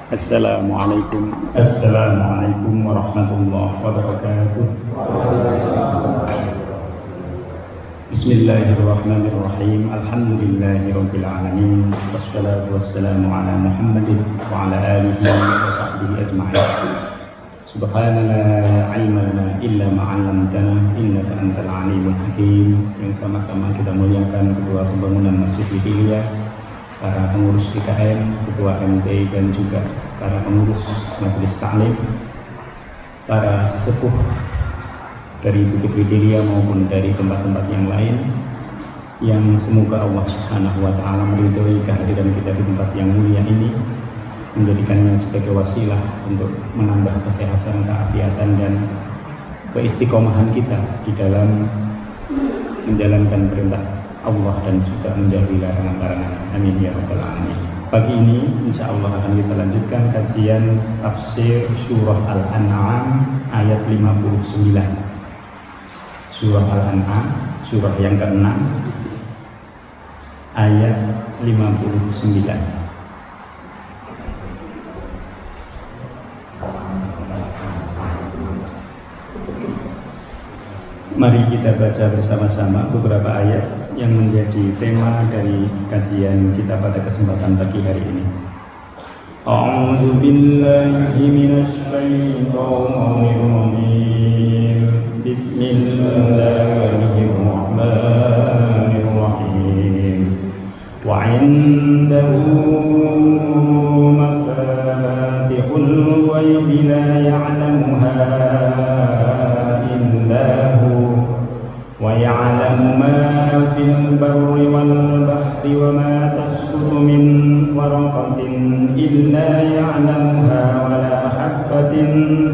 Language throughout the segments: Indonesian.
Assalamualaikum warahmatullahi wabarakatuh. Bismillahirrahmanirrahim. Alhamdulillahirabbil alamin. Wassalatu wassalamu ala Muhammadin wa ala alihi wa sahbihi ajma'in. Subhana la ilma lana illa ma 'allamtana innaka antal alimul hakim. Yang sama-sama kita muliakan Ketua Pembangunan Masjid Hidayah, para pengurus DKM, Ketua MT, dan juga para pengurus Majelis Ta'lim, para sesepuh dari Bukit Widiria maupun dari tempat-tempat yang lain, yang semoga Allah Subhanahu wa Ta'ala meridhoi kehadiran kita di tempat yang mulia ini, menjadikannya sebagai wasilah untuk menambah kesehatan, keafiatan, dan keistiqomahan kita di dalam menjalankan perintah Allah dan juga menjauhi larangan-larangan. Amin ya rabbal alamin. Pagi ini insya Allah akan kita lanjutkan kajian tafsir surah Al-An'am ayat 59. Surah Al-An'am, surah yang ke-6 ayat 59. Mari kita baca bersama-sama beberapa ayat yang menjadi tema dari kajian kita pada kesempatan pagi hari ini. A'udzu billahi minasy syaithanir rajim. Bismillahirrahmanirrahim. Wa 'indahu mafatihul ghaibi la ya'lamuha وَيَعْلَمُ مَا فِي الْبَرِّ وَالْبَحْرِ وَمَا تَسْقُطُ مِنْ وَرَقَةٍ إِلَّا يَعْلَمُهَا وَلَا حَبَّةٍ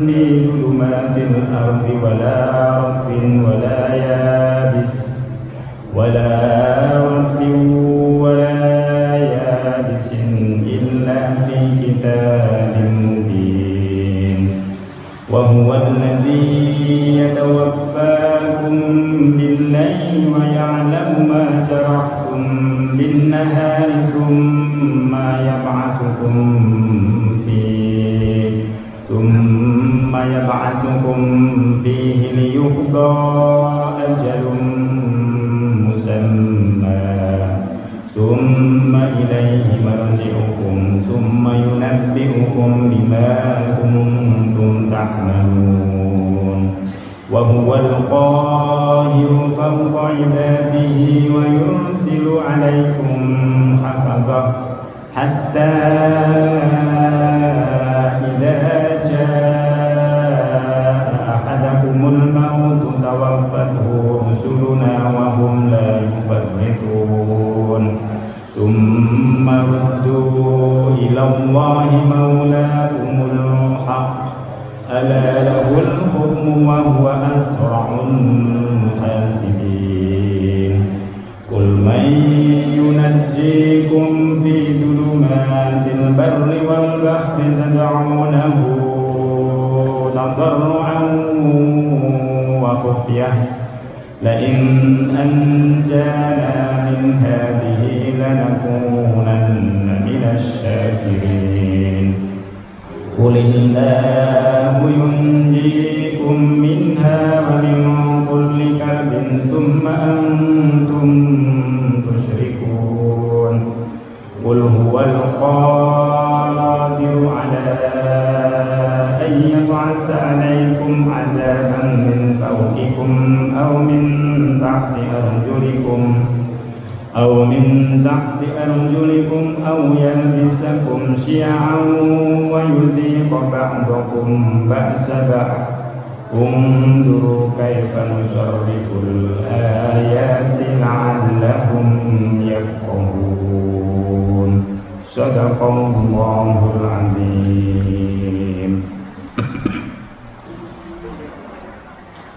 فِي ظُلُمَاتِ الْأَرْضِ وَلَا رَطْبٍ وَلَا يَابِسٍ إِلَّا فِي كِتَابٍ مُبِينٍ وَهُوَ الَّذِي يَتَوَفَّاكُم بِاللَّيْلِ وَيَعْلَمُ مَا جَرَحْتُم بِالنَّهَارِ ثُمَّ يَبْعَثُكُم فِيهِ لِيُقْضَى أَجَلٌ مُّسَمًّى ثُمَّ إِلَيْهِ مَرْجِعُكُمْ ثُمَّ يُنَبِّئُكُم بِمَا كُنتُمْ تَعْمَلُونَ وَهُوَ الْقَاهِرُ فَوْقَ عِبَادِهِ وَيُرْسِلُ عَلَيْكُمْ حَفَظَةً حَتَّى إِذَا جَاءَ أَحَدَكُمُ الْمَوْتُ تَوَفَّتْهُ رُسُلُنَا وَهُمْ لَا يُفَرِّطُونَ ثُمَّ رُدُّوا إِلَى اللَّهِ مَوْلَاهُمُ الْحَقِّ أَلَا لَهُ الْحُكْمُ وَهُوَ أَسْرَعُ الْحَاسِبِينَ قُلْ مَن يُنَجِّيكُم فِي ظُلُمَاتِ الْبَرِّ وَالْبَحْرِ تَدْعُونَهُ تَضَرُّعًا وَخُفْيَةً لَئِنْ أَنْجَانَا مِنْ هَٰذِهِ لَنَكُونَنَّ مِنَ الشَّاكِرِينَ قُلِ اللَّهُ يُنْجِيكُم مِّنْهَا وَمِن كُلِّ كَرْبٍ ثُمَّ أَنْتُمْ تُشْرِكُونَ قُلْ هُوَ الْقَادِرُ عَلَىٰ أَن يَبْعَثَ عَلَيْكُمْ عَذَابًا مِّن فَوْقِكُمْ أَوْ مِن تَحْتِ أَرْجُلِكُمْ أَوْ يَلْبِسَكُمْ شِيَعًا وَيُذِيقَ بَعْضَكُم بَأْسَ بَعْضٍ انظُرُوا كَيْفَ نُصَرِّفُ الْآيَاتِ لَعَلَّهُمْ يَفْقَهُونَ صدق الله العظيم.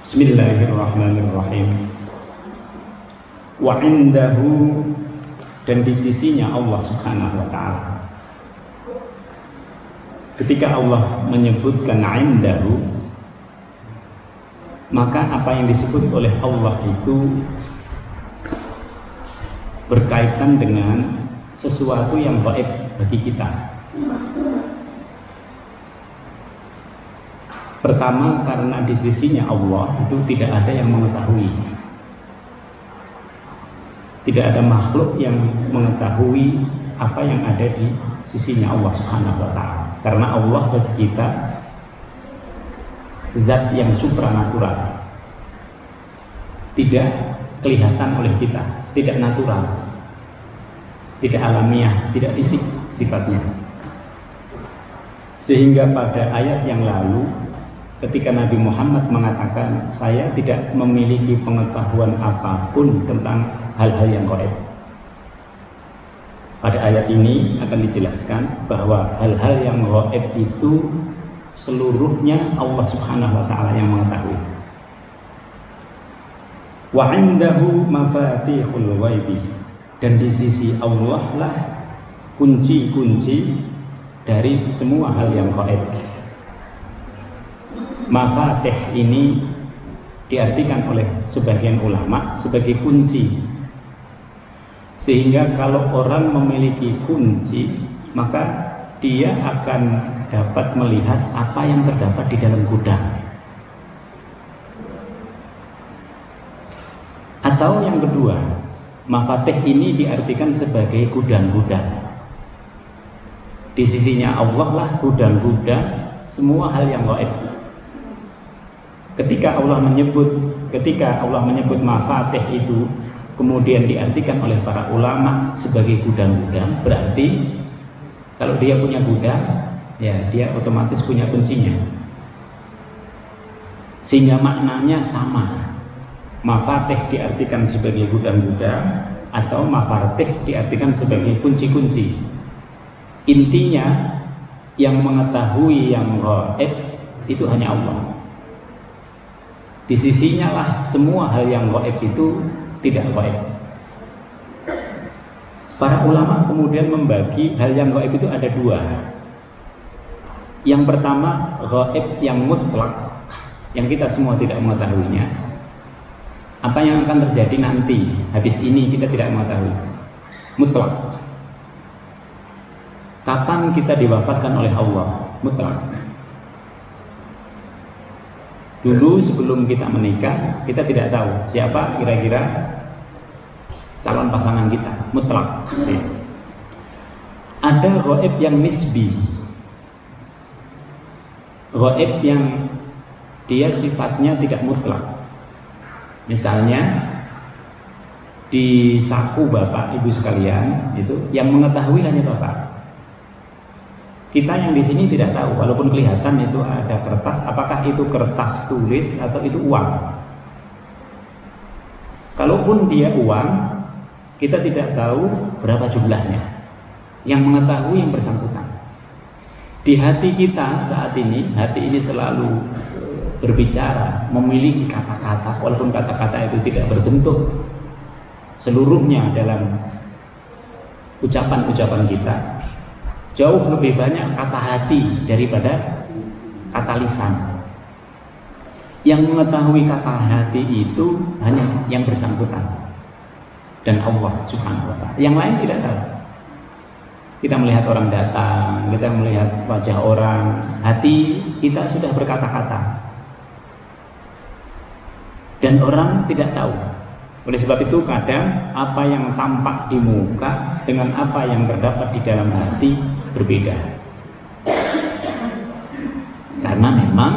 Bismillahirrahmanirrahim. Wa indahu, dan di sisinya Allah Subhanahu wa ta'ala. Ketika Allah menyebutkan indahu, maka apa yang disebut oleh Allah itu berkaitan dengan sesuatu yang gaib bagi kita. Pertama, karena di sisinya Allah itu tidak ada yang mengetahui. Tidak ada makhluk yang mengetahui apa yang ada di sisinya Allah Subhanahu wa Ta'ala. Karena Allah bagi kita zat yang supranatural, tidak kelihatan oleh kita, tidak natural, tidak alamiah, tidak fisik sifatnya. Sehingga pada ayat yang lalu ketika Nabi Muhammad mengatakan, saya tidak memiliki pengetahuan apapun tentang hal-hal yang gaib. Pada ayat ini akan dijelaskan bahwa hal-hal yang gaib itu seluruhnya Allah Subhanahu wa Ta'ala yang mengetahui. Wa 'indahu mafatihul ghaibi, dan di sisi Allah lah kunci-kunci dari semua hal yang gaib. Mafatih ini diartikan oleh sebagian ulama sebagai kunci, sehingga kalau orang memiliki kunci maka dia akan dapat melihat apa yang terdapat di dalam gudang. Atau yang kedua, mafatih ini diartikan sebagai gudang-gudang. Di sisinya Allah lah gudang-gudang semua hal yang gaib. Ketika Allah menyebut mafatih itu kemudian diartikan oleh para ulama sebagai gudang-gudang, berarti kalau dia punya gudang, ya dia otomatis punya kuncinya. Sehingga maknanya sama. Mafatih diartikan sebagai gudang-gudang atau mafatih diartikan sebagai kunci-kunci. Intinya yang mengetahui yang gaib itu hanya Allah. Di sisinya lah semua hal yang gaib itu tidak gaib. Para ulama kemudian membagi hal yang gaib itu ada dua. Yang pertama, gaib yang mutlak, yang kita semua tidak mengetahuinya. Apa yang akan terjadi nanti, habis ini kita tidak mengetahui. Mutlak. Kapan kita diwafatkan oleh Allah? Mutlak. Dulu sebelum kita menikah, kita tidak tahu siapa kira-kira calon pasangan kita, mutlak. Ada gaib yang nisbi, gaib yang dia sifatnya tidak mutlak. Misalnya di saku bapak ibu sekalian itu yang mengetahui hanya bapak. Kita yang di sini tidak tahu, walaupun kelihatan itu ada kertas, apakah itu kertas tulis atau itu uang. Kalaupun dia uang, kita tidak tahu berapa jumlahnya. Yang mengetahui yang bersangkutan. Di hati kita saat ini, hati ini selalu berbicara, memiliki kata-kata, walaupun kata-kata itu tidak berbentuk seluruhnya dalam ucapan-ucapan kita. Jauh lebih banyak kata hati daripada kata lisan. Yang mengetahui kata hati itu hanya yang bersangkutan dan Allah Subhanahu wa Ta'ala. Yang lain tidak tahu. Kita melihat orang datang, kita melihat wajah orang, hati kita sudah berkata-kata dan orang tidak tahu. Oleh sebab itu kadang apa yang tampak di muka dengan apa yang terdapat di dalam hati berbeda. Karena memang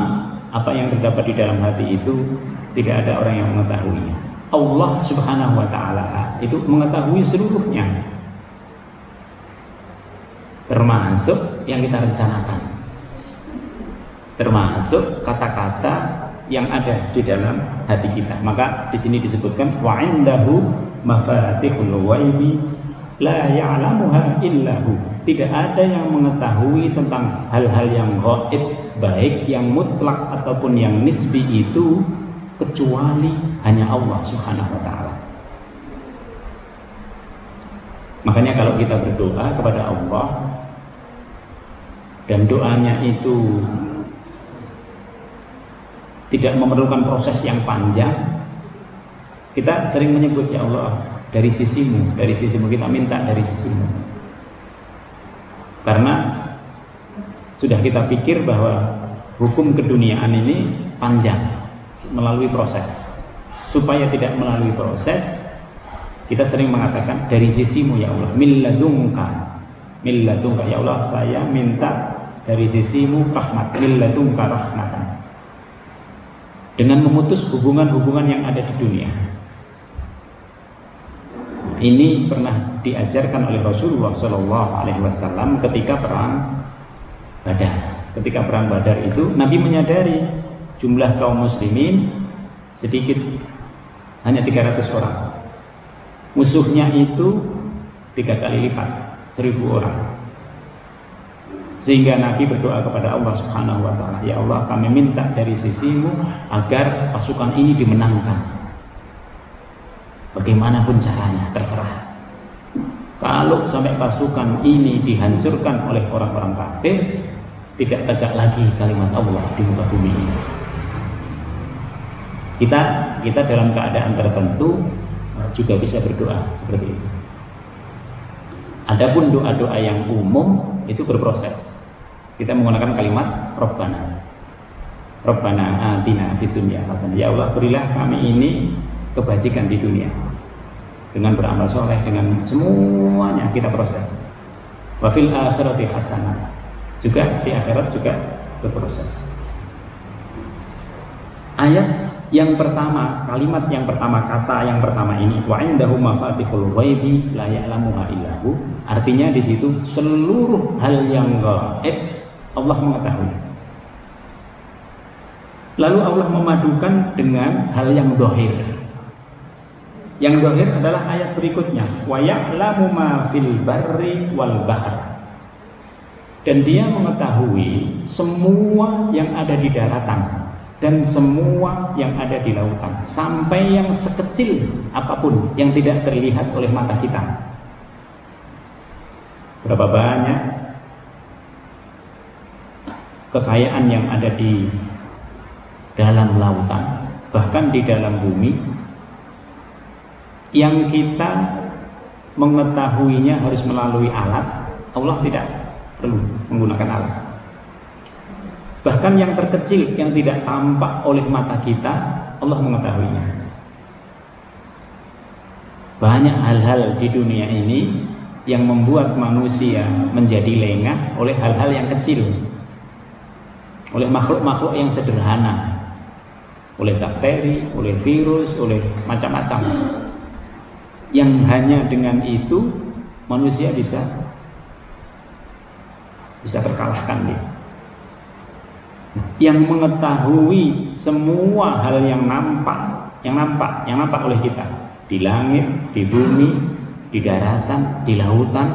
apa yang terdapat di dalam hati itu tidak ada orang yang mengetahuinya. Allah Subhanahu wa Ta'ala itu mengetahui seluruhnya, termasuk yang kita rencanakan, termasuk kata-kata yang ada di dalam hati kita. Maka di sini disebutkan wa 'indahu mafatihul ghaibi la ya'lamuha illahu. Tidak ada yang mengetahui tentang hal-hal yang gaib, baik yang mutlak ataupun yang nisbi itu kecuali hanya Allah Subhanahu wa Ta'ala. Makanya kalau kita berdoa kepada Allah dan doanya itu tidak memerlukan proses yang panjang, kita sering menyebut, ya Allah, dari sisimu kita minta dari sisimu. Karena sudah kita pikir bahwa hukum keduniaan ini panjang, melalui proses. Supaya tidak melalui proses, kita sering mengatakan dari sisimu ya Allah, min ladunka, ya Allah saya minta dari sisimu rahmat, min ladunka rahmatan, dengan memutus hubungan-hubungan yang ada di dunia. Ini pernah diajarkan oleh Rasulullah SAW ketika perang Badar. Ketika perang Badar itu Nabi menyadari jumlah kaum muslimin sedikit, hanya 300 orang. Musuhnya itu 3 kali lipat, 1000 orang. Sehingga Nabi berdoa kepada Allah Subhanahu wa Ta'ala, ya Allah kami minta dari sisimu agar pasukan ini dimenangkan. Bagaimanapun caranya, terserah. Kalau sampai pasukan ini dihancurkan oleh orang-orang kafir, tidak tegak lagi kalimat Allah di muka bumi ini. Kita dalam keadaan tertentu juga bisa berdoa seperti itu. Adapun doa-doa yang umum itu berproses. Kita menggunakan kalimat Rabbana atina fid dunya hasanah. Ya Allah, berilah kami ini kebajikan di dunia dengan beramal soleh, dengan semuanya kita proses. Wa fil akhirati hasanah, juga di akhirat juga berproses. Ayat yang pertama, kalimat yang pertama, kata yang pertama ini, wa indahu mafatihul ghaibi la ya'lamuha illahu, artinya di situ seluruh hal yang gaib Allah mengetahui. Lalu Allah memadukan dengan hal yang zahir. Yang zahir adalah ayat berikutnya, wa ya'lamu ma fil barri wal bahr, dan dia mengetahui semua yang ada di daratan dan semua yang ada di lautan, sampai yang sekecil apapun yang tidak terlihat oleh mata kita. Berapa banyak kekayaan yang ada di dalam lautan, bahkan di dalam bumi, yang kita mengetahuinya harus melalui alat. Allah tidak perlu menggunakan alat. Bahkan yang terkecil yang tidak tampak oleh mata kita, Allah mengetahuinya. Banyak hal-hal di dunia ini yang membuat manusia menjadi lengah oleh hal-hal yang kecil, oleh makhluk-makhluk yang sederhana, oleh bakteri, oleh virus, oleh macam-macam. Yang hanya dengan itu manusia bisa terkalahkan dia. Yang mengetahui semua hal yang nampak oleh kita di langit, di bumi, di daratan, di lautan.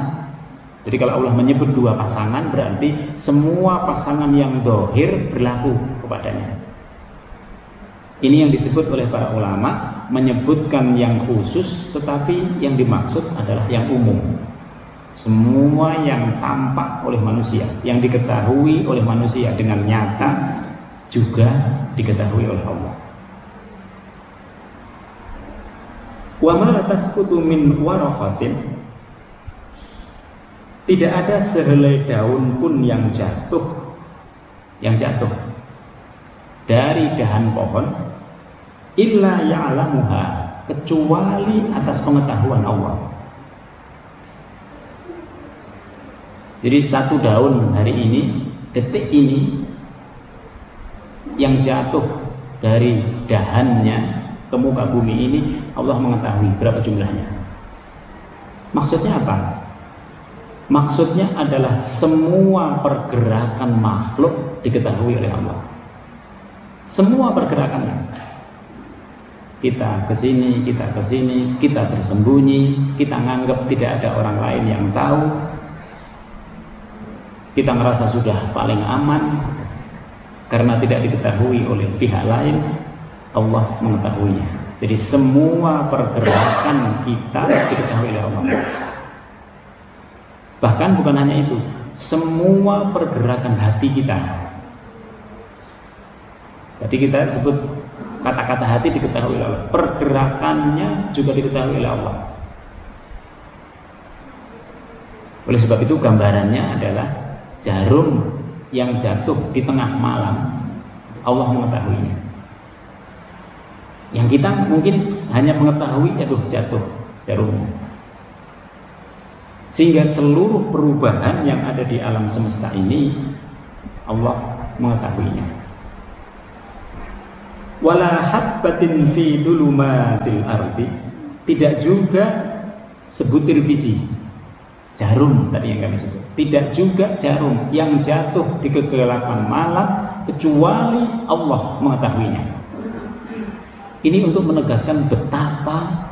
Jadi kalau Allah menyebut 2 pasangan, berarti semua pasangan yang zahir berlaku kepadanya. Ini yang disebut oleh para ulama menyebutkan yang khusus, tetapi yang dimaksud adalah yang umum. Semua yang tampak oleh manusia, yang diketahui oleh manusia dengan nyata, juga diketahui oleh Allah. Wa ma tasqutu min waraqatin, tidak ada sehelai daun pun yang jatuh dari dahan pohon, illa ya'lamuha, kecuali atas pengetahuan Allah. Jadi satu daun hari ini, detik ini, yang jatuh dari dahannya ke muka bumi ini, Allah mengetahui berapa jumlahnya. Maksudnya apa? Maksudnya adalah semua pergerakan makhluk diketahui oleh Allah. Semua pergerakannya. Kita ke sini, kita bersembunyi, kita nganggap tidak ada orang lain yang tahu. Kita merasa sudah paling aman karena tidak diketahui oleh pihak lain. Allah mengetahuinya. Jadi semua pergerakan kita diketahui oleh Allah. Bahkan bukan hanya itu, semua pergerakan hati kita. Jadi kita sebut kata-kata hati diketahui oleh Allah, pergerakannya juga diketahui oleh Allah. Oleh sebab itu gambarannya adalah jarum yang jatuh di tengah malam, Allah mengetahuinya. Yang kita mungkin hanya mengetahui jatuh jarumnya. Sehingga seluruh perubahan yang ada di alam semesta ini Allah mengetahuinya. Wala habbatin fi dhulumatil ardi, tidak juga sebutir biji jarum tadi yang kami sebut, tidak juga jarum yang jatuh di kegelapan malam kecuali Allah mengetahuinya. Ini untuk menegaskan betapa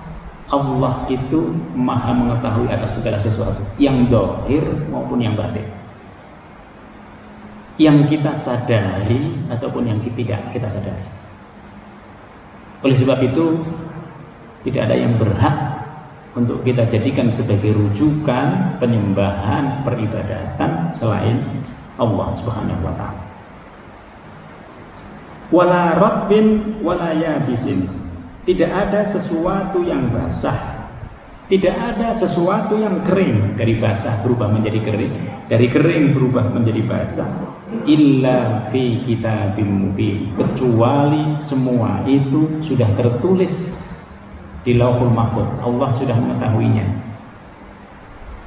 Allah itu maha mengetahui atas segala sesuatu, yang zahir maupun yang batin, yang kita sadari ataupun yang tidak kita sadari. Oleh sebab itu tidak ada yang berhak untuk kita jadikan sebagai rujukan penyembahan peribadatan selain Allah Subhanahu wa taala. Wala rabbin wala yabisin, tidak ada sesuatu yang basah, tidak ada sesuatu yang kering, dari basah berubah menjadi kering, dari kering berubah menjadi basah, illa fi kitabim mubin, kecuali semua itu sudah tertulis di Lauhul Mahfuz. Allah sudah mengetahuinya.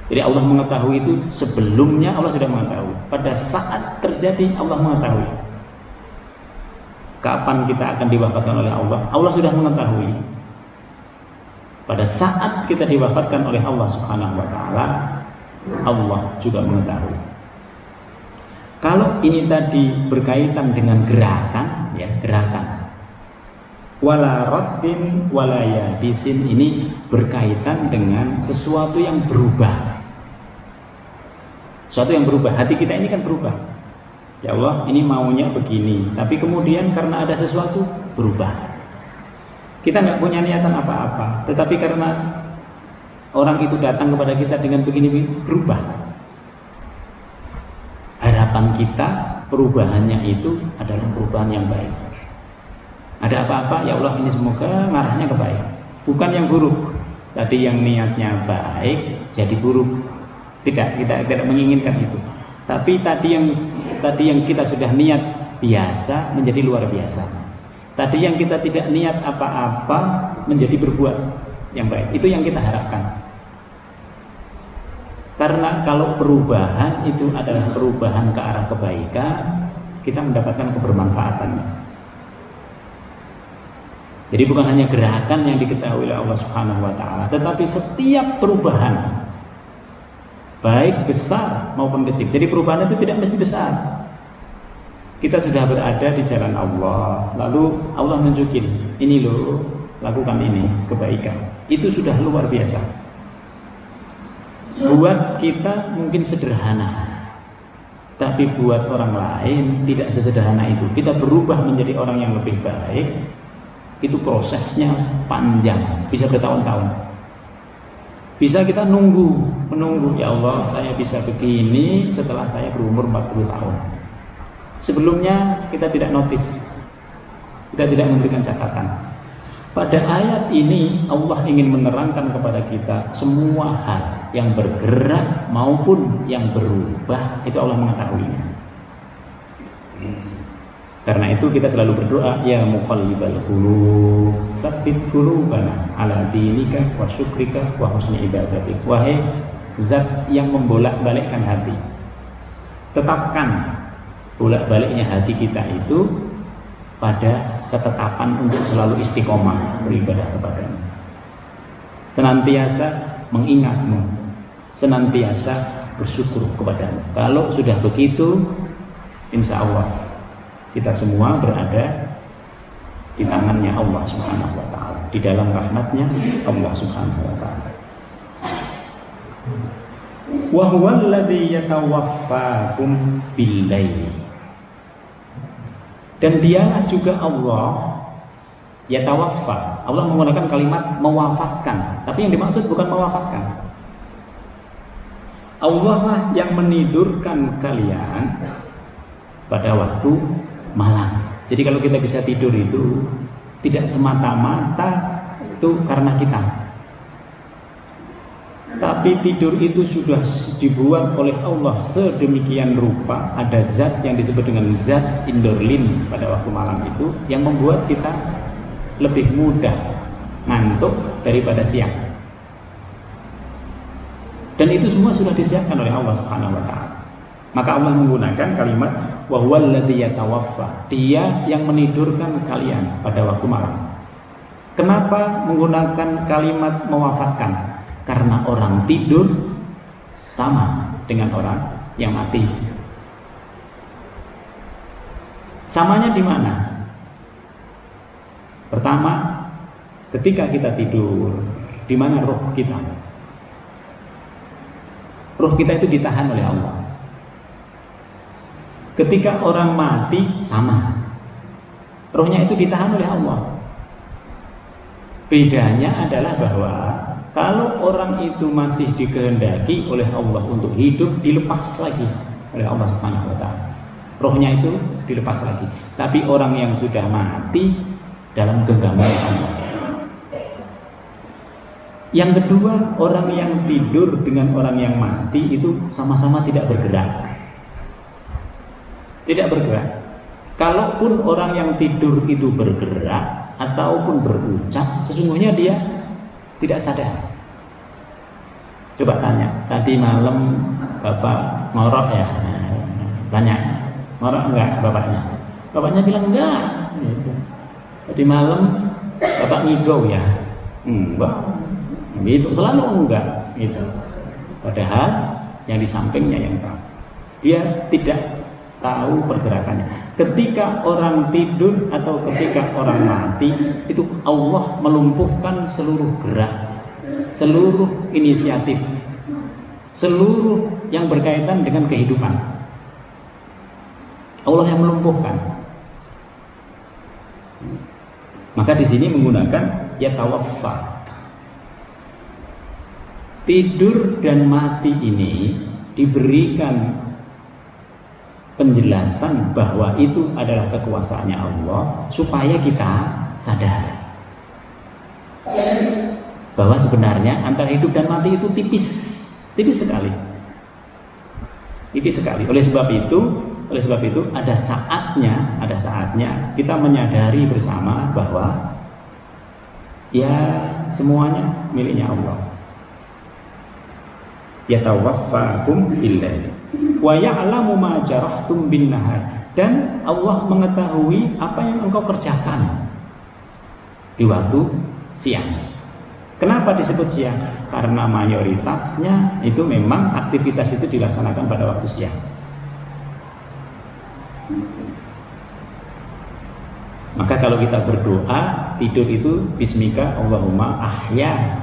Jadi Allah mengetahui itu sebelumnya, Allah sudah mengetahui. Pada saat terjadi Allah mengetahui. Kapan kita akan diwafatkan oleh Allah, Allah sudah mengetahui. Pada saat kita diwafatkan oleh Allah Subhanahu wa taala, Allah juga mengetahui. Kalau ini tadi berkaitan dengan gerakan, ya, gerakan. Wala rabbin wala yabisin, ini berkaitan dengan sesuatu yang berubah. Sesuatu yang berubah, hati kita ini kan berubah. Ya Allah, ini maunya begini, tapi kemudian karena ada sesuatu berubah. Kita nggak punya niatan apa-apa, tetapi karena orang itu datang kepada kita dengan begini, berubah. Harapan kita perubahannya itu adalah perubahan yang baik. Ada apa-apa, ya Allah, ini semoga ngarahnya ke baik, bukan yang buruk. Tadi yang niatnya baik jadi buruk. Tidak, kita tidak menginginkan itu. Tapi tadi yang kita sudah niat biasa menjadi luar biasa. Tadi yang kita tidak niat apa-apa menjadi berbuat yang baik. Itu yang kita harapkan. Karena kalau perubahan itu adalah perubahan ke arah kebaikan, kita mendapatkan kebermanfaatannya. Jadi bukan hanya gerakan yang diketahui oleh Allah Subhanahu wa taala, tetapi setiap perubahan, baik besar maupun kecil. Jadi perubahan itu tidak mesti besar. Kita sudah berada di jalan Allah, lalu Allah nunjukin, ini loh, lakukan ini, kebaikan. Itu sudah luar biasa. Buat kita mungkin sederhana, tapi buat orang lain tidak sesederhana itu. Kita berubah menjadi orang yang lebih baik, itu prosesnya panjang, bisa bertahun-tahun. Bisa kita menunggu, ya Allah, saya bisa begini setelah saya berumur 40 tahun. Sebelumnya kita tidak notice, kita tidak memberikan catatan. Pada ayat ini Allah ingin menerangkan kepada kita semua hal yang bergerak maupun yang berubah itu Allah mengetahuinya. Karena itu kita selalu berdoa, ya muqallibal qulub, tsabbit qulubana ala dinika wa syukrika wa husni ibadatik. Wahai zat yang membolak-balikkan hati, tetapkan bolak-baliknya hati kita itu pada ketetapan untuk selalu istiqomah beribadah kepada-Mu. Senantiasa mengingat-Mu, senantiasa bersyukur kepada-Mu. Kalau sudah begitu, insya Allah kita semua berada di tangannya Allah Subhanahu wa taala, di dalam rahmatnya Allah Subhanahu wa taala. Wa huwal ladzi yatawaffakum bil-lail. Dan dialah juga Allah yatawaffa. Allah menggunakan kalimat mewafatkan, tapi yang dimaksud bukan mewafatkan. Allah lah yang menidurkan kalian pada waktu malam. Jadi kalau kita bisa tidur itu tidak semata-mata itu karena kita. Tapi tidur itu sudah dibuat oleh Allah sedemikian rupa. Ada zat yang disebut dengan zat endorfin pada waktu malam itu yang membuat kita lebih mudah ngantuk daripada siang. Dan itu semua sudah disiapkan oleh Allah Subhanahu wa taala. Maka Allah menggunakan kalimat wa huwallazi yatawaffa. Dia yang menidurkan kalian pada waktu malam. Kenapa menggunakan kalimat mewafatkan? Karena orang tidur sama dengan orang yang mati. Samanya di mana? Pertama, ketika kita tidur, di mana roh kita? Roh kita itu ditahan oleh Allah. Ketika orang mati, sama. Rohnya itu ditahan oleh Allah. Bedanya adalah bahwa kalau orang itu masih dikehendaki oleh Allah untuk hidup, dilepas lagi oleh Allah Subhanahu wa taala. Rohnya itu dilepas lagi. Tapi orang yang sudah mati dalam genggaman Allah. Yang kedua, orang yang tidur dengan orang yang mati itu sama-sama tidak bergerak. Tidak bergerak. Kalaupun orang yang tidur itu bergerak ataupun berucap, sesungguhnya dia tidak sadar. Coba tanya, tadi malam Bapak ngorok ya? Tanya, ngorok enggak bapaknya? Bapaknya bilang enggak. Gitu. Tadi malam Bapak ngigau ya? Enggak. Gitu, selalu enggak. Gitu. Padahal yang di sampingnya yang tahu. Dia tidak tahu pergerakannya. Ketika orang tidur atau ketika orang mati, itu Allah melumpuhkan seluruh gerak, seluruh inisiatif, seluruh yang berkaitan dengan kehidupan. Allah yang melumpuhkan. Maka di sini menggunakan yatawaffa. Tidur dan mati ini diberikan penjelasan bahwa itu adalah kekuasaannya Allah supaya kita sadar bahwa sebenarnya antara hidup dan mati itu tipis sekali. Oleh sebab itu ada saatnya kita menyadari bersama bahwa ya semuanya miliknya Allah. Yatawaffakum billail wa ya'lamu ma jarahtum bin nahar, dan Allah mengetahui apa yang engkau kerjakan di waktu siang. Kenapa disebut siang? Karena mayoritasnya itu memang aktivitas itu dilaksanakan pada waktu siang. Maka kalau kita berdoa tidur itu bismika Allahumma ahya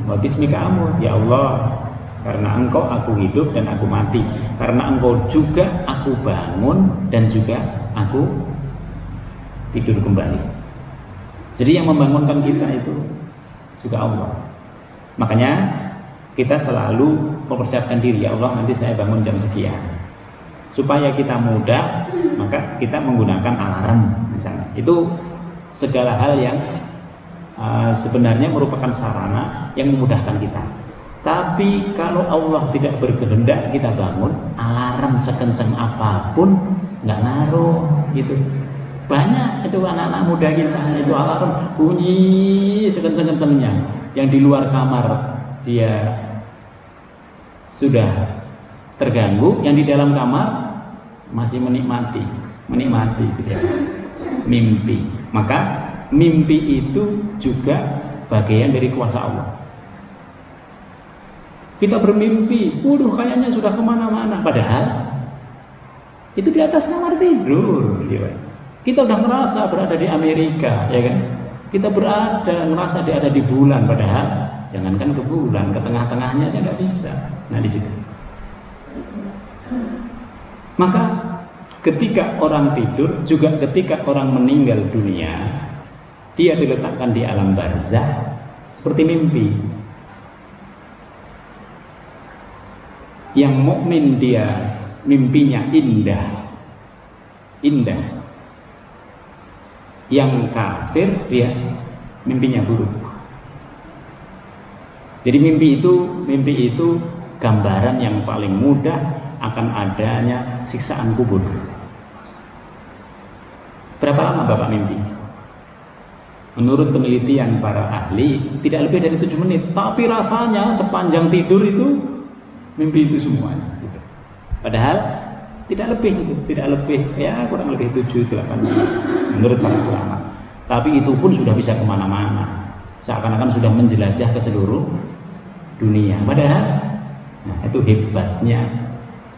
wa bismika amut, ya Allah, karena engkau aku hidup dan aku mati, karena engkau juga aku bangun dan juga aku tidur kembali. Jadi yang membangunkan kita itu juga Allah. Makanya kita selalu mempersiapkan diri, ya Allah nanti saya bangun jam sekian. Supaya kita mudah, maka kita menggunakan alarm misalnya. Itu segala hal yang sebenarnya merupakan sarana yang memudahkan kita. Tapi kalau Allah tidak berkehendak kita bangun, alarm sekencang apapun nggak ngaruh gitu. Banyak itu anak-anak muda kita itu alarm bunyi sekencang-kencangnya, yang di luar kamar dia sudah terganggu, yang di dalam kamar masih menikmati gitu ya. Mimpi. Maka mimpi itu juga bagian dari kuasa Allah. Kita bermimpi, kayaknya sudah kemana-mana, padahal itu di atas kamar tidur. Kita udah merasa berada di Amerika, ya kan? Kita merasa ada di bulan, padahal jangankan ke bulan, ke tengah-tengahnya aja nggak bisa. Nah di situ. Maka ketika orang tidur, juga ketika orang meninggal dunia, dia diletakkan di alam barzah seperti mimpi. Yang mukmin dia mimpinya indah. Yang kafir dia mimpinya buruk. Jadi mimpi itu gambaran yang paling mudah akan adanya siksaan kubur. Berapa lama Bapak mimpi? Menurut penelitian para ahli tidak lebih dari 7 menit, tapi rasanya sepanjang tidur itu mimpi itu semuanya gitu. Padahal tidak lebih ya kurang lebih 7-8 menit menurut para ulama. Tapi itu pun sudah bisa kemana-mana, seakan-akan sudah menjelajah ke seluruh dunia. Padahal nah, itu hebatnya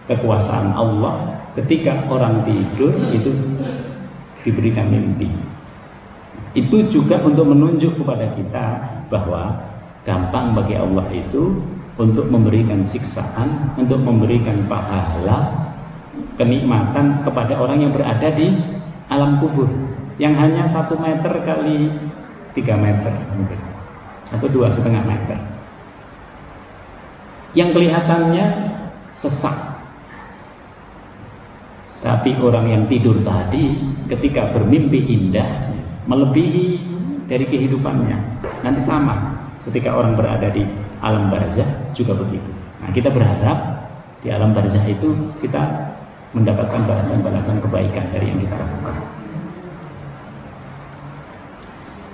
kekuasaan Allah ketika orang tidur itu diberikan mimpi. Itu juga untuk menunjuk kepada kita bahwa gampang bagi Allah itu untuk memberikan siksaan, untuk memberikan pahala, kenikmatan kepada orang yang berada di alam kubur yang hanya 1 meter kali 3 meter mungkin, atau 2,5 meter, yang kelihatannya sesak. Tapi orang yang tidur tadi ketika bermimpi indah melebihi dari kehidupannya. Nanti sama ketika orang berada di alam barzah juga begitu. Nah, kita berharap di alam barzah itu kita mendapatkan balasan-balasan kebaikan dari yang kita lakukan.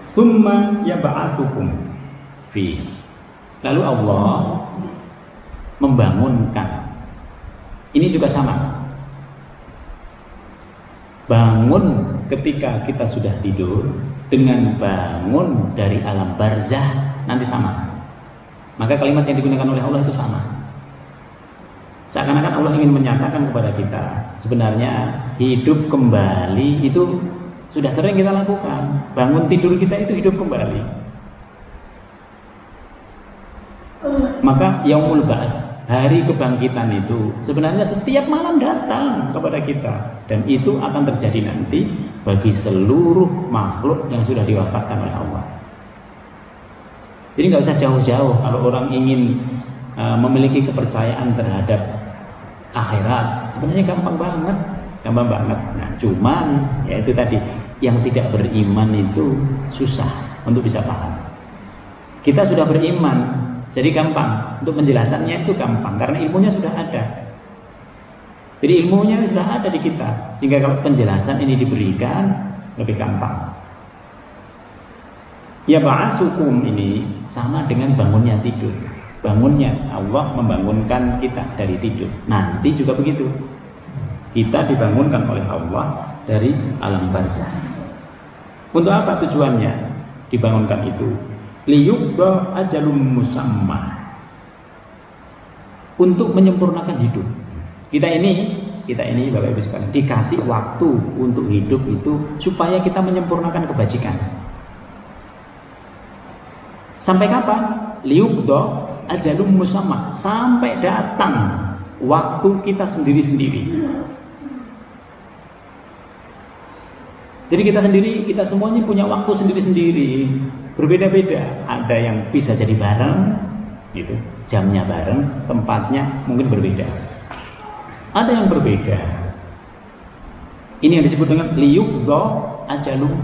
Summa yab'atsukum fi. Lalu Allah membangunkan. Ini juga sama. Bangun ketika kita sudah tidur dengan bangun dari alam barzah nanti sama. Maka kalimat yang digunakan oleh Allah itu sama. Seakan-akan Allah ingin menyatakan kepada kita, sebenarnya hidup kembali itu sudah sering kita lakukan. Bangun tidur kita itu hidup kembali. Maka yaumul ba'ats, hari kebangkitan itu sebenarnya setiap malam datang kepada kita, dan itu akan terjadi nanti bagi seluruh makhluk yang sudah diwafatkan oleh Allah. Jadi nggak usah jauh-jauh kalau orang ingin memiliki kepercayaan terhadap akhirat, sebenarnya gampang banget. Nah, cuman ya itu tadi, yang tidak beriman itu susah untuk bisa paham. Kita sudah beriman, jadi gampang untuk menjelasannya, itu gampang karena ilmunya sudah ada. Jadi ilmunya sudah ada di kita, sehingga kalau penjelasan ini diberikan lebih gampang. Ya ba'asukum ini sama dengan bangunnya tidur. Bangunnya Allah membangunkan kita dari tidur. Nanti juga begitu. Kita dibangunkan oleh Allah dari alam barzah. Untuk apa tujuannya dibangunkan itu? Liyuqda ajalum musamma. Untuk menyempurnakan hidup. Kita ini Bapak Ibu sekalian dikasih waktu untuk hidup itu supaya kita menyempurnakan kebajikan. Sampai kapan? Liyuqda ajalum musamma, sampai datang waktu kita sendiri-sendiri. Jadi kita semuanya punya waktu sendiri-sendiri, berbeda-beda. Ada yang bisa jadi bareng, gitu, jamnya bareng, tempatnya mungkin berbeda. Ada yang berbeda. Ini yang disebut dengan liyuqda ajalum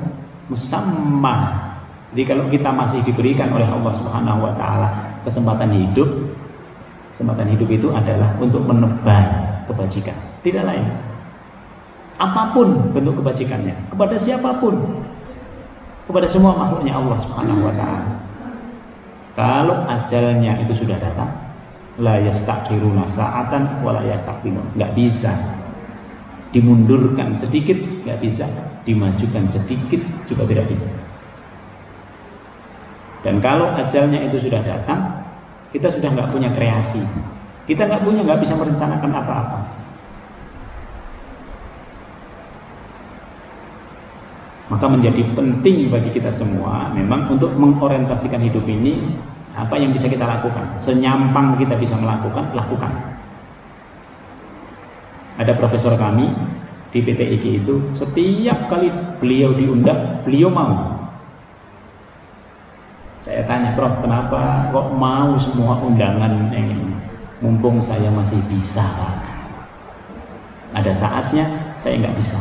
musamma. Jadi kalau kita masih diberikan oleh Allah Subhanahu wa taala kesempatan hidup itu adalah untuk menebar kebajikan, tidak lain. Apapun bentuk kebajikannya, kepada siapapun, kepada semua makhluknya Allah Subhanahu wa taala. Kalau ajalnya itu sudah datang, la yastakhiruna sa'atan wa la yastaqdimun. Enggak bisa dimundurkan sedikit, enggak bisa dimajukan sedikit, juga tidak bisa. Dan kalau ajalnya itu sudah datang, kita sudah nggak punya kreasi, kita nggak bisa merencanakan apa-apa. Maka menjadi penting bagi kita semua memang untuk mengorientasikan hidup ini, apa yang bisa kita lakukan, senyampang kita bisa lakukan. Ada profesor kami di PTIG itu, setiap kali beliau diundang, beliau mau. Saya tanya, Prof, kenapa kok mau semua undangan ini? Mumpung saya masih bisa, Pak. Ada saatnya saya nggak bisa.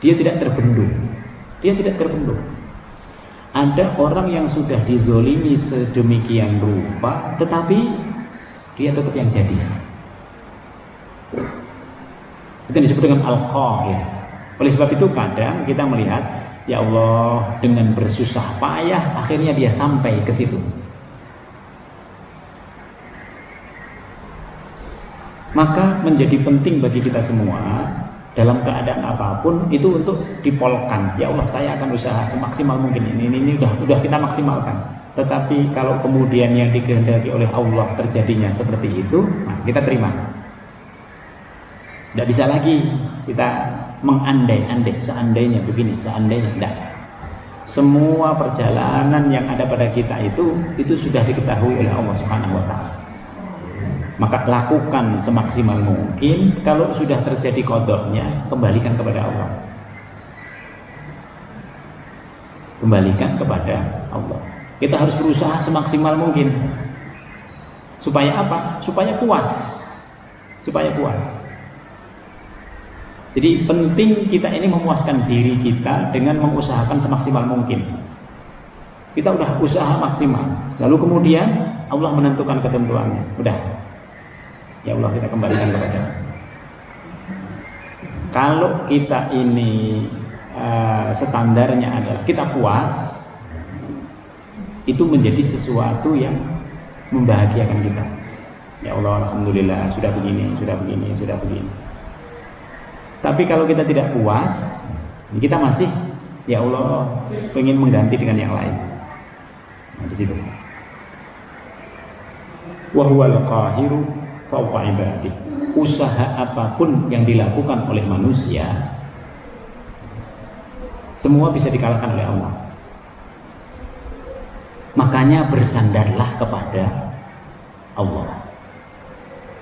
Dia tidak terbendung. Dia tidak terbendung. Ada orang yang sudah dizolimi sedemikian rupa, tetapi dia tetap yang jadi. Itu disebut dengan al-qahir. Oleh sebab itu kadang kita melihat, ya Allah, dengan bersusah payah akhirnya dia sampai ke situ. Maka menjadi penting bagi kita semua dalam keadaan apapun itu untuk dipolkan. Ya Allah, saya akan usaha semaksimal mungkin ini udah kita maksimalkan. Tetapi kalau kemudian yang dikehendaki oleh Allah terjadinya seperti itu, nah kita terima. Tidak bisa lagi kita mengandai-andai, seandainya begini, seandainya tidak. Semua perjalanan yang ada pada kita itu sudah diketahui oleh Allah Subhanahu wa taala. Maka lakukan semaksimal mungkin. Kalau sudah terjadi qadanya, kembalikan kepada Allah. Kembalikan kepada Allah. Kita harus berusaha semaksimal mungkin. Supaya apa? Supaya puas. Supaya puas. Jadi penting kita ini memuaskan diri kita dengan mengusahakan semaksimal mungkin. Kita udah usaha maksimal, lalu kemudian Allah menentukan ketentuannya. Udah, ya Allah, kita kembalikan kepada. Kalau kita ini standarnya adalah kita puas, itu menjadi sesuatu yang membahagiakan kita. Ya Allah, alhamdulillah, sudah begini, sudah begini, sudah begini. Tapi kalau kita tidak puas, kita masih, ya Allah, ingin mengganti dengan yang lain. Nah, di situ. Wa huwal qahiru fawqa ibadih. Usaha apapun yang dilakukan oleh manusia, semua bisa dikalahkan oleh Allah. Makanya bersandarlah kepada Allah.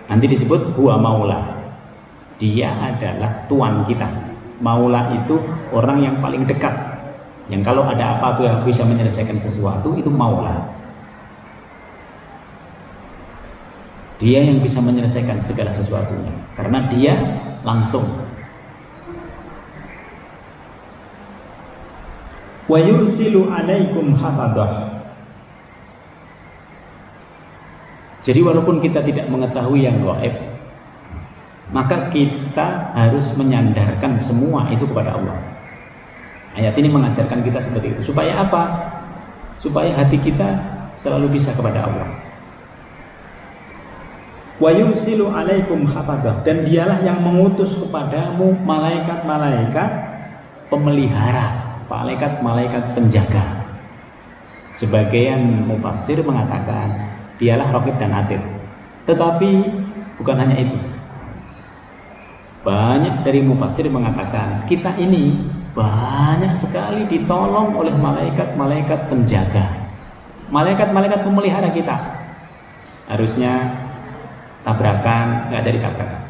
Nanti disebut huwa maula. Dia adalah Tuhan kita. Maula itu orang yang paling dekat, yang kalau ada apa-apa yang bisa menyelesaikan sesuatu, itu maula. Dia yang bisa menyelesaikan segala sesuatunya, karena dia langsung. Wa yursilu alaikum hafadah. Jadi walaupun kita tidak mengetahui yang gaib, maka kita harus menyandarkan semua itu kepada Allah. Ayat ini mengajarkan kita seperti itu. Supaya apa? Supaya hati kita selalu bisa kepada Allah. Wa yursilu alaikum hafadah. Dan dialah yang mengutus kepadamu malaikat-malaikat pemelihara, malaikat-malaikat penjaga. Sebagian mufassir mengatakan dialah Raqib dan Atid. Tetapi bukan hanya itu. Banyak dari mufassir mengatakan kita ini banyak sekali ditolong oleh malaikat-malaikat penjaga, malaikat-malaikat pemelihara kita. Harusnya tabrakan, nggak jadi tabrakan.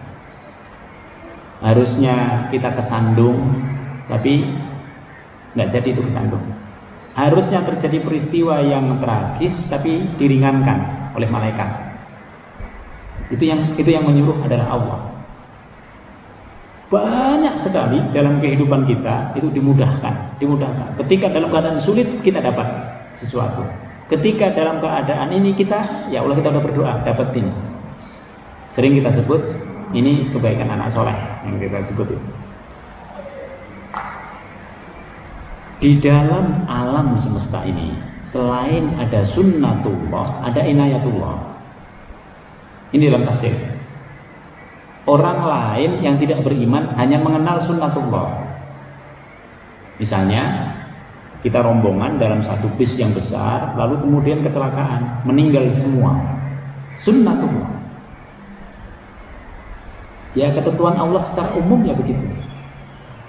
Harusnya kita kesandung, tapi nggak jadi itu kesandung. Harusnya terjadi peristiwa yang tragis, tapi diringankan oleh malaikat. Itu yang menyuruh adalah Allah. Banyak sekali dalam kehidupan kita itu dimudahkan. Ketika dalam keadaan sulit kita dapat sesuatu. Ketika dalam keadaan ini kita, ya Allah, kita udah berdoa dapat ini. Sering kita sebut ini kebaikan anak soleh yang kita sebut itu. Di dalam alam semesta ini, selain ada sunnatullah, ada inayatullah. Ini dalam tafsir. Orang lain yang tidak beriman hanya mengenal sunnatullah. Misalnya kita rombongan dalam satu bis yang besar, lalu kemudian kecelakaan, meninggal semua. Sunnatullah. Ya, ketentuan Allah secara umum ya begitu.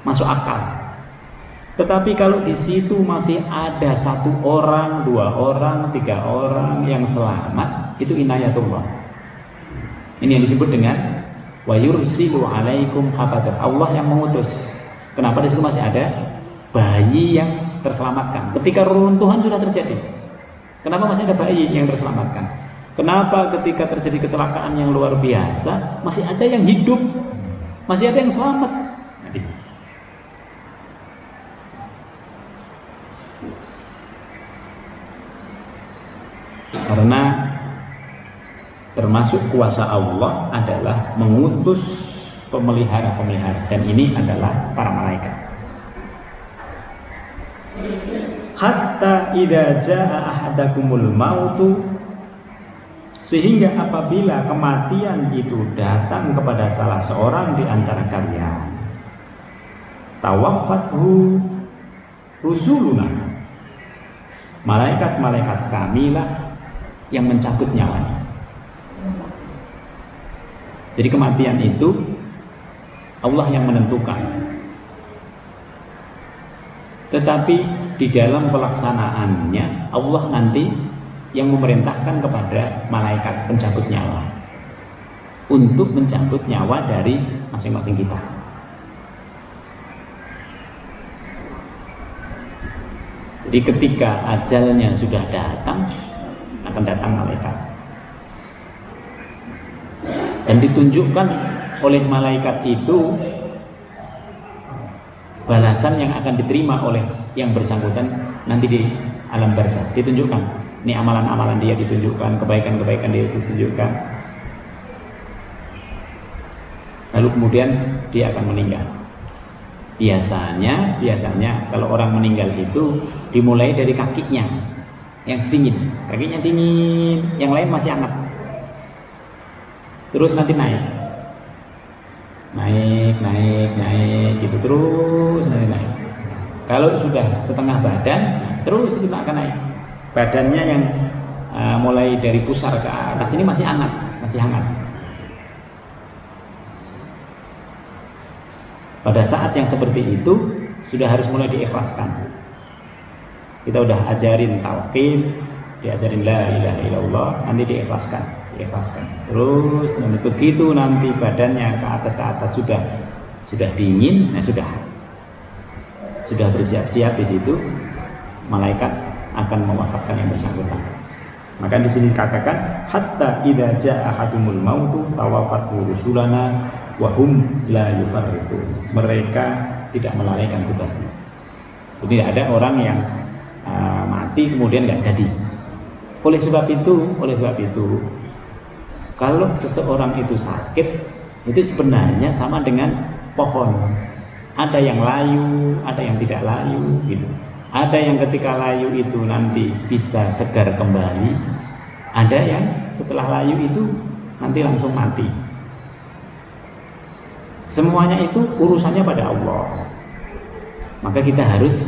Masuk akal. Tetapi kalau di situ masih ada satu orang, dua orang, tiga orang yang selamat, itu inayatullah. Ini yang disebut dengan wa yursilu alaikum hafadah. Allah yang mengutus. Kenapa di situ masih ada bayi yang terselamatkan? Ketika reruntuhan sudah terjadi, kenapa masih ada bayi yang terselamatkan? Kenapa ketika terjadi kecelakaan yang luar biasa masih ada yang hidup, masih ada yang selamat? Karena termasuk kuasa Allah adalah mengutus pemelihara-pemelihara, dan ini adalah para malaikat. Hatta idza jaa ahadakumul mautu, sehingga apabila kematian itu datang kepada salah seorang di antara kalian, tawaffathu rusuluna, malaikat-malaikat kamilah yang mencabut nyawanya. Jadi kematian itu Allah yang menentukan, tetapi di dalam pelaksanaannya Allah nanti yang memerintahkan kepada malaikat pencabut nyawa untuk mencabut nyawa dari masing-masing kita. Jadi ketika ajalnya sudah datang, akan datang malaikat dan ditunjukkan oleh malaikat itu balasan yang akan diterima oleh yang bersangkutan nanti di alam barzakh. Ditunjukkan, ini amalan-amalan dia ditunjukkan, kebaikan-kebaikan dia ditunjukkan, lalu kemudian dia akan meninggal. Biasanya kalau orang meninggal itu dimulai dari kakinya yang sedingin, kakinya dingin, yang lain masih hangat, terus nanti naik gitu, terus nanti naik. Kalau sudah setengah badan, terus itu akan naik. Badannya yang mulai dari pusar ke atas ini masih hangat. Pada saat yang seperti itu sudah harus mulai diikhlaskan. Kita udah ajarin tauhid, diajarin la ilaha illallah, nanti diikhlaskan. Terus begitu nanti badannya ke atas sudah dingin, sudah bersiap-siap di situ, malaikat akan mewafatkan yang bersangkutan. Maka di sini dikatakan hatta idza jaa ahadumul mautu tawaffatu rusulana wa hum la yufarritu. Mereka tidak melalaikan tugasnya. Jadi ada orang yang mati kemudian nggak jadi. Oleh sebab itu kalau seseorang itu sakit, itu sebenarnya sama dengan pohon. Ada yang layu, ada yang tidak layu gitu. Ada yang ketika layu itu nanti bisa segar kembali, ada yang setelah layu itu nanti langsung mati. Semuanya itu urusannya pada Allah. Maka kita harus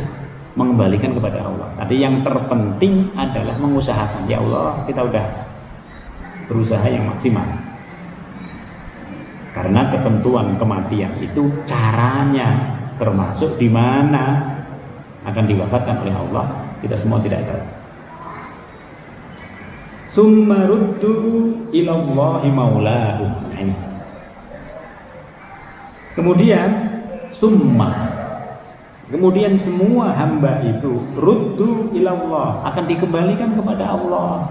mengembalikan kepada Allah. Tapi yang terpenting adalah mengusahakan. Ya Allah, kita udah berusaha yang maksimal. Karena ketentuan kematian itu caranya, termasuk di mana akan diwafatkan oleh Allah, kita semua tidak tahu. Summa ruddu ilallahi maulahum. Kemudian semua hamba itu ruddu ilallah, akan dikembalikan kepada Allah.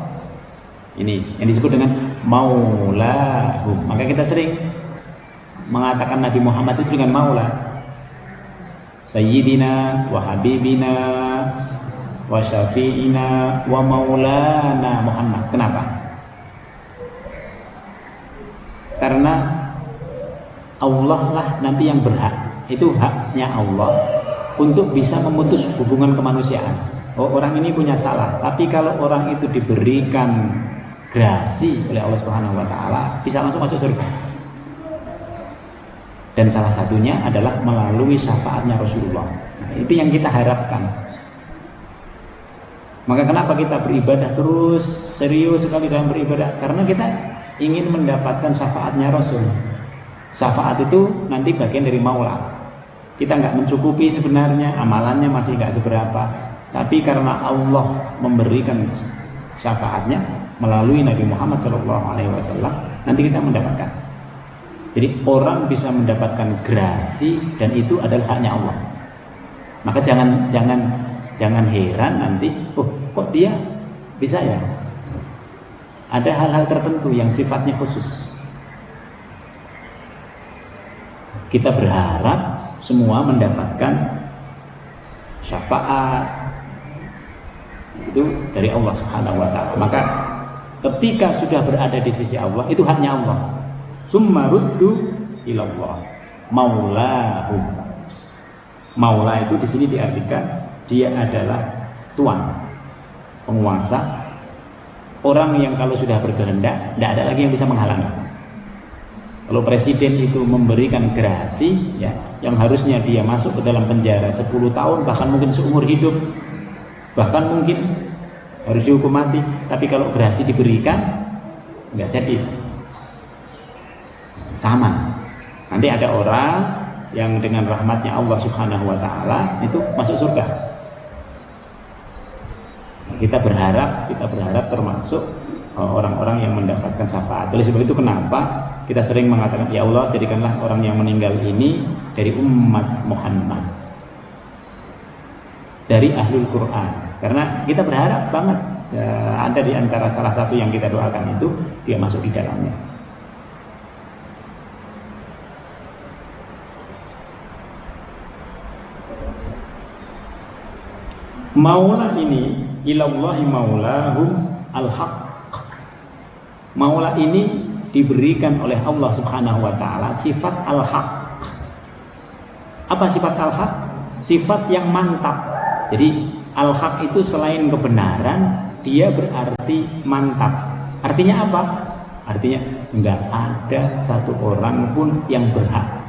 Ini yang disebut dengan maulahum. Maka kita sering mengatakan Nabi Muhammad itu dengan maula, sayyidina wa habibina wa syafi'ina wa maulana Muhammad. Kenapa? Karena Allah lah nanti yang berhak, itu haknya Allah untuk bisa memutus hubungan kemanusiaan. Orang ini punya salah, tapi kalau orang itu diberikan grasi oleh Allah Subhanahu wa taala, bisa langsung masuk surga. Dan salah satunya adalah melalui syafaatnya Rasulullah. Nah, itu yang kita harapkan. Maka kenapa kita beribadah terus serius sekali dalam beribadah? Karena kita ingin mendapatkan syafaatnya Rasul. Syafaat itu nanti bagian dari maula. Kita nggak mencukupi sebenarnya, amalannya masih nggak seberapa. Tapi karena Allah memberikan syafaatnya melalui Nabi Muhammad SAW, nanti kita mendapatkan. Jadi orang bisa mendapatkan grasi dan itu adalah haknya Allah. Maka jangan heran nanti, kok dia bisa ya? Ada hal-hal tertentu yang sifatnya khusus. Kita berharap semua mendapatkan syafaat, Itu dari Allah Subhanahu wa taala. Maka ketika sudah berada di sisi Allah, itu haknya Allah. Summa ruddu ilallah maulahum. Maula itu di sini diartikan dia adalah tuan, penguasa, orang yang kalau sudah berkehendak tidak ada lagi yang bisa menghalangi. Kalau presiden itu memberikan gerasi ya, yang harusnya dia masuk ke dalam penjara 10 tahun bahkan mungkin seumur hidup, bahkan mungkin harus dihukum mati, tapi kalau gerasi diberikan nggak jadi. Sama, nanti ada orang yang dengan rahmatnya Allah Subhanahu wa taala itu masuk surga. Kita berharap termasuk orang-orang yang mendapatkan syafaat. Oleh sebab itu kenapa kita sering mengatakan, ya Allah jadikanlah orang yang meninggal ini dari umat Muhammad, dari ahlul Quran. Karena kita berharap banget ada di antara salah satu yang kita doakan itu dia masuk di dalamnya. Maula ini ilallahi maulahum al-haq. Maula ini diberikan oleh Allah Subhanahu wa taala sifat al-haq. Apa sifat al-haq? Sifat yang mantap. Jadi al-haq itu selain kebenaran, dia berarti mantap. Artinya apa? Artinya enggak ada satu orang pun yang berhak.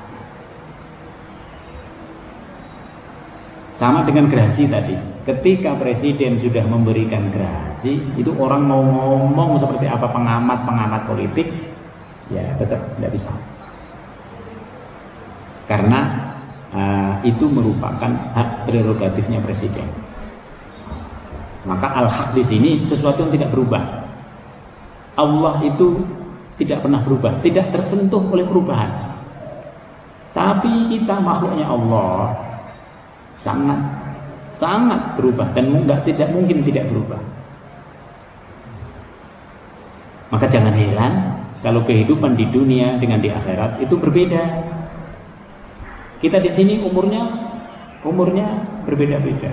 Sama dengan gerasi tadi. Ketika presiden sudah memberikan gerasi, itu orang mau ngomong seperti apa pengamat politik, ya tetap tidak bisa. Karena itu merupakan hak prerogatifnya presiden. Maka al-haq di sini sesuatu yang tidak berubah. Allah itu tidak pernah berubah, tidak tersentuh oleh perubahan. Tapi kita makhluknya Allah sangat berubah dan tidak mungkin tidak berubah. Maka jangan heran kalau kehidupan di dunia dengan di akhirat itu berbeda. Kita di sini umurnya berbeda-beda.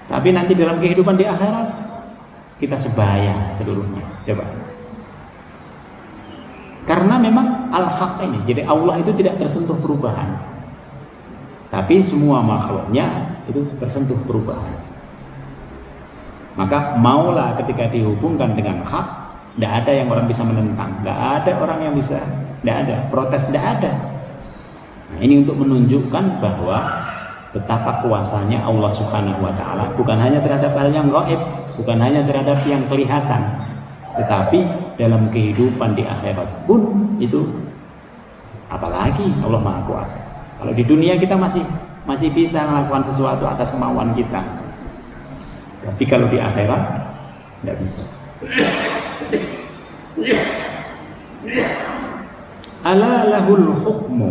Tapi nanti dalam kehidupan di akhirat kita sebaya seluruhnya. Coba. Karena memang al-haq ini, jadi Allah itu tidak tersentuh perubahan. Tapi semua makhluknya itu tersentuh perubahan. Maka maula ketika dihubungkan dengan hak, tidak ada yang orang bisa menentang, tidak ada orang yang bisa, tidak ada protes, tidak ada. Nah, ini untuk menunjukkan bahwa betapa kuasanya Allah Subhanahu wa taala, bukan hanya terhadap hal yang gaib, bukan hanya terhadap yang kelihatan, tetapi dalam kehidupan di akhirat pun itu apalagi Allah Maha Kuasa. Kalau di dunia kita masih bisa melakukan sesuatu atas kemauan kita, tapi kalau di akhirat tidak bisa. Ala lahul hukmu,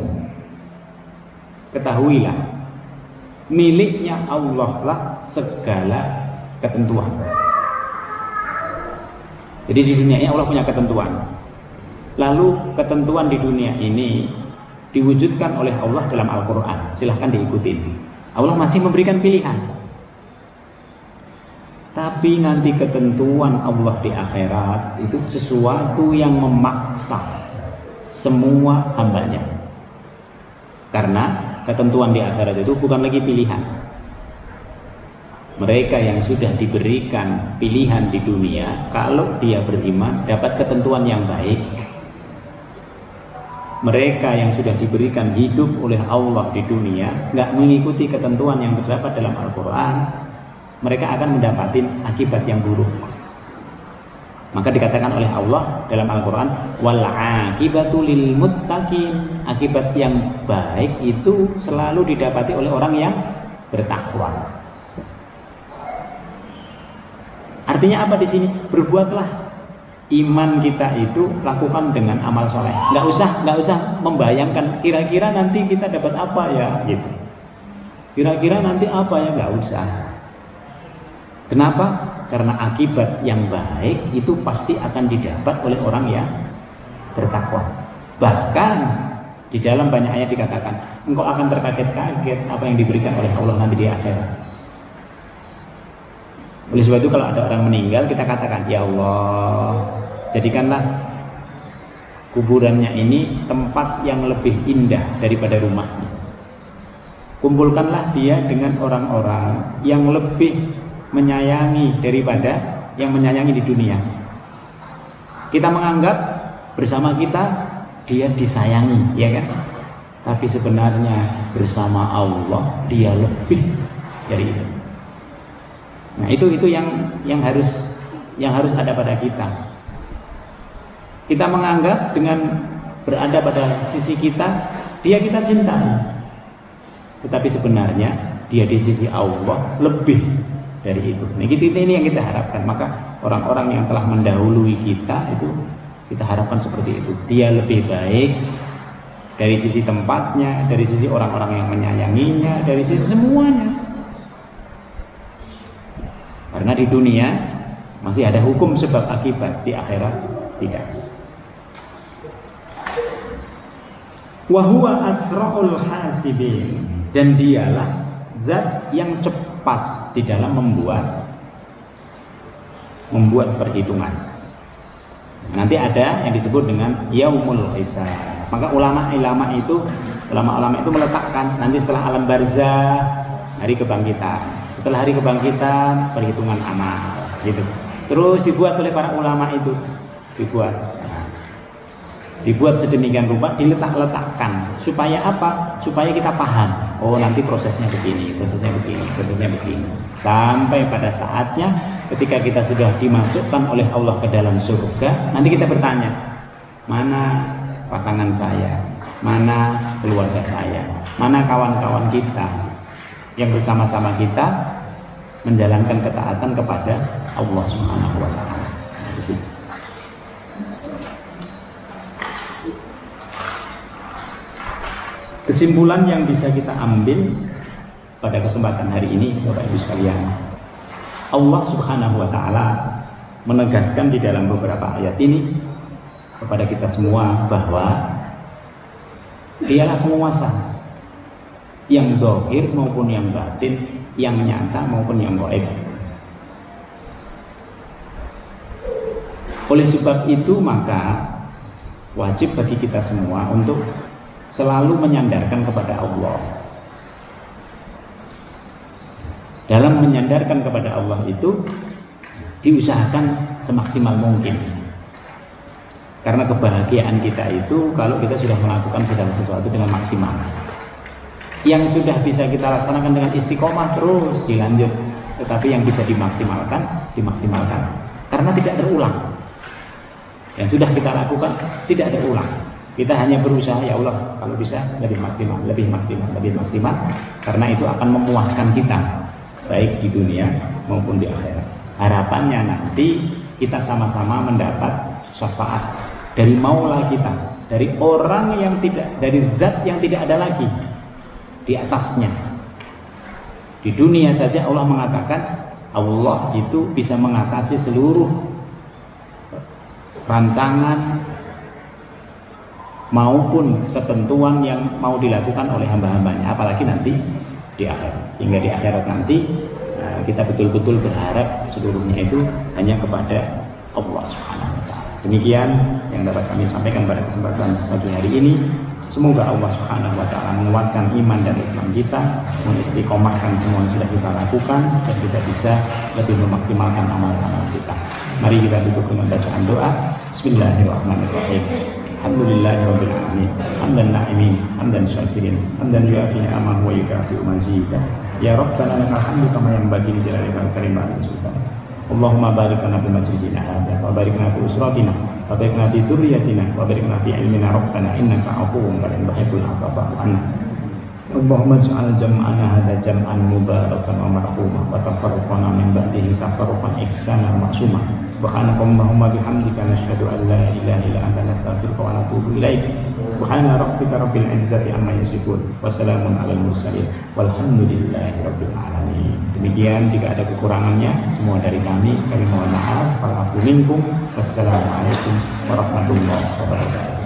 ketahuilah miliknya Allah lah segala ketentuan. Jadi di dunia ini Allah punya ketentuan. Lalu ketentuan di dunia ini diwujudkan oleh Allah dalam Al-Quran. Silahkan diikuti. Allah masih memberikan pilihan. Tapi nanti ketentuan Allah di akhirat itu sesuatu yang memaksa semua hambanya. Karena ketentuan di akhirat itu bukan lagi pilihan. Mereka yang sudah diberikan pilihan di dunia, kalau dia beriman dapat ketentuan yang baik. Mereka yang sudah diberikan hidup oleh Allah di dunia nggak mengikuti ketentuan yang terdapat dalam Al-Quran, mereka akan mendapatkan akibat yang buruk. Maka dikatakan oleh Allah dalam Al-Quran, wal aqibatu lil muttaqin, akibat yang baik itu selalu didapati oleh orang yang bertakwa. Artinya apa di sini? Berbuatlah iman kita itu, lakukan dengan amal soleh. Nggak usah membayangkan kira-kira nanti kita dapat apa ya gitu. Kira-kira nanti apa ya, nggak usah. Kenapa? Karena akibat yang baik itu pasti akan didapat oleh orang yang bertakwa. Bahkan di dalam banyak ayat dikatakan, engkau akan terkaget-kaget apa yang diberikan oleh Allah nanti di akhirat. Oleh sebab itu kalau ada orang meninggal, kita katakan, ya Allah, jadikanlah kuburannya ini tempat yang lebih indah daripada rumahnya. Kumpulkanlah dia dengan orang-orang yang lebih menyayangi daripada yang menyayangi di dunia. Kita menganggap bersama kita dia disayangi, ya kan? Tapi sebenarnya bersama Allah dia lebih dari itu. Nah, itu yang harus ada pada kita. Kita menganggap dengan berada pada sisi kita, dia kita cintai. Tetapi sebenarnya dia di sisi Allah lebih dari itu. Nah, ini yang kita harapkan. Maka orang-orang yang telah mendahului kita itu kita harapkan seperti itu. Dia lebih baik dari sisi tempatnya, dari sisi orang-orang yang menyayanginya, dari sisi semuanya. Karena di dunia masih ada hukum sebab akibat, di akhirat tidak. Wa huwa asra'ul hasibin, dan dialah zat yang cepat di dalam membuat perhitungan. Nanti ada yang disebut dengan yaumul hisab. Maka ulama-ulama itu meletakkan nanti setelah alam barzah, hari kebangkitan. Setelah hari kebangkitan, perhitungan amal, gitu. Terus dibuat oleh para ulama itu, dibuat sedemikian rupa, diletak-letakkan. Supaya apa? Supaya kita paham. Oh, nanti prosesnya begini. Sampai pada saatnya ketika kita sudah dimasukkan oleh Allah ke dalam surga, nanti kita bertanya, mana pasangan saya, mana keluarga saya, mana kawan-kawan kita yang bersama-sama kita menjalankan ketaatan kepada Allah Subhanahu wa taala. Kesimpulan yang bisa kita ambil pada kesempatan hari ini, Bapak Ibu sekalian, Allah Subhanahu wa taala menegaskan di dalam beberapa ayat ini kepada kita semua bahwa Dialah penguasa yang zahir maupun yang batin, yang nyata maupun yang gaib. Oleh sebab itu maka wajib bagi kita semua untuk selalu menyandarkan kepada Allah. Dalam menyandarkan kepada Allah itu diusahakan semaksimal mungkin. Karena kebahagiaan kita itu kalau kita sudah melakukan segala sesuatu dengan maksimal. Yang sudah bisa kita laksanakan dengan istiqomah terus dilanjut. Tetapi yang bisa dimaksimalkan. Karena tidak terulang. Yang sudah kita lakukan tidak ada ulang. Kita hanya berusaha, ya Allah, kalau bisa lebih maksimal. Karena itu akan memuaskan kita, baik di dunia maupun di akhirat. Harapannya nanti kita sama-sama mendapat syafaat dari Maula kita, dari orang yang tidak, dari zat yang tidak ada lagi di atasnya. Di dunia saja Allah mengatakan Allah itu bisa mengatasi seluruh rancangan maupun ketentuan yang mau dilakukan oleh hamba-hambanya, apalagi nanti di akhirat. Sehingga di akhirat nanti kita betul-betul berharap seluruhnya itu hanya kepada Allah Subhanahu wa taala. Demikian yang dapat kami sampaikan pada kesempatan pagi hari ini. Semoga Allah Subhanahu wa taala menguatkan iman dan Islam kita, mengistiqomahkan semua yang sudah kita lakukan, dan kita bisa lebih memaksimalkan amal-amal kita. Mari kita duduk dengan bacaan doa. Bismillahirrahmanirrahim. Alhamdulillahirabbil alamin. Hamdan na'imin, hamdan syakirin, hamdan yu'afi ni'amahu wa yukafi'u mazidah. Ya Rabbana lakal hamdu kama yanbaghi li jalalika al-karim wa sultan. Allahumma barik lana fi majlisina hadza wa barik lana fi usratina wa barik lana fi dzurriyyatina wa barik lana fi ilmina rabbana innaka afuwwun karim tuhibbul afwa fa'fu 'anna. Allahumma ij'al jam'ana hadza jam'an mubarakan wa marhuma wa tafarraqana min ba'dihi tafarruqan ihsanan ma'suma. Subhanakallahumma bihamdika nasyhadu an la ilaha illa anta nastaghfiruka wa natubu ilaik. Subhana rabbika rabbil izzati amma yasifun wa salamun alal mursalin walhamdulillahi rabbil alamin. Demikian, jika ada kekurangannya semua dari kami mohon maaf. Wa'afu minkum. Wassalamualaikum warahmatullahi wabarakatuh.